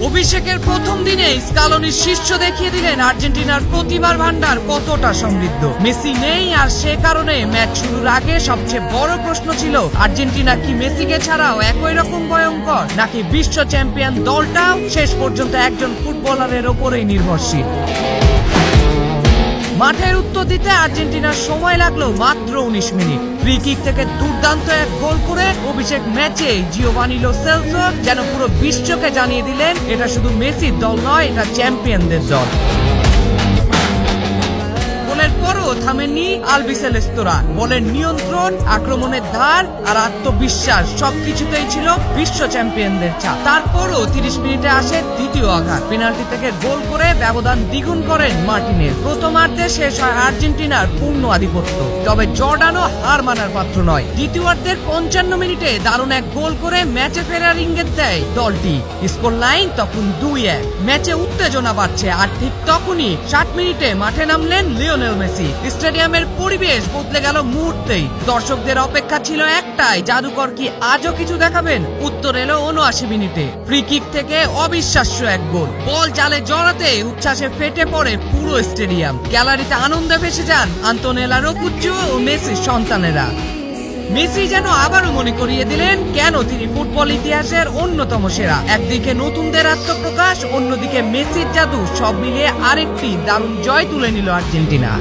অভিষেকের প্রথম দিনে স্কালোনির শীর্ষ দেখিয়ে দিলেন আর্জেন্টিনার প্রতিভার ভান্ডার কতটা সমৃদ্ধ। মেসি নেই, আর সে কারণে ম্যাচ শুরুর আগে সবচেয়ে বড় প্রশ্ন ছিল আর্জেন্টিনা কি মেসিকে ছাড়াও একই রকম ভয়ঙ্কর, নাকি বিশ্ব চ্যাম্পিয়ন দলটাও শেষ পর্যন্ত একজন ফুটবলারের ওপরেই নির্ভরশীল। মাঠের উত্তর দিতে আর্জেন্টিনার সময় লাগলো মাত্র 19 মিনিট। ফ্রি কিক থেকে দুর্দান্ত এক গোল করে অভিষেক ম্যাচে জিওভানি লো সেলসো যেন পুরো বিশ্বকে জানিয়ে দিলেন এটা শুধু মেসির দল নয়, এটা চ্যাম্পিয়নদের দল। গোলের পরও থামেননি আলবিসেলেস্তোরা। বলের নিয়ন্ত্রণ, আক্রমণের ধার আর আত্মবিশ্বাস সবকিছুতেই ছিল বিশ্ব চ্যাম্পিয়নদের ছাপ। তারপরও 30 মিনিটে আসে দ্বিতীয় আঘাত। পেনাল্টি থেকে গোল করে ব্যবধান দ্বিগুণ করেন মার্টিনেজ। প্রথমার্ধে শেষ হয় আর্জেন্টিনার পূর্ণ আধিপত্য, তবে জর্ডানও হার মানার পাত্র নয়। দ্বিতীয়ার্ধের 55 মিনিটে দারুণ এক গোল করে ম্যাচে ফেরার ইঙ্গিত দেয় দলটি। স্কোর লাইন তখন 2-1। ম্যাচে উত্তেজনা বাড়ছে, আর ঠিক তখনই 60 মিনিটে মাঠে নামলেন লিওনেল মেসি। স্টেডিয়ামের পরিবেশ বদলে গেল মুহূর্তেই। দর্শকদের অপেক্ষা ছিল একটাই, জাদুকর কি আজও কিছু দেখাবেন? উত্তর এলো 79 মিনিটে। ফ্রি কিক থেকে অবিশ্বাস্য এক গোল। বল জালে জড়াতে উচ্ছ্বাসে ফেটে পড়ে পুরো স্টেডিয়াম। গ্যালারিতে আনন্দে ভেসে যান আন্তোনেলা রোকুজ্জো ও মেসির সন্তানেরা। মেসি যেন আবারও মনে করিয়ে দিলেন কেন তিনি ফুটবল ইতিহাসের অন্যতম সেরা। একদিকে নতুনদের আত্মপ্রকাশ, অন্যদিকে মেসির জাদু, সব মিলিয়ে আরেকটি দারুণ জয় তুলে নিল আর্জেন্টিনা।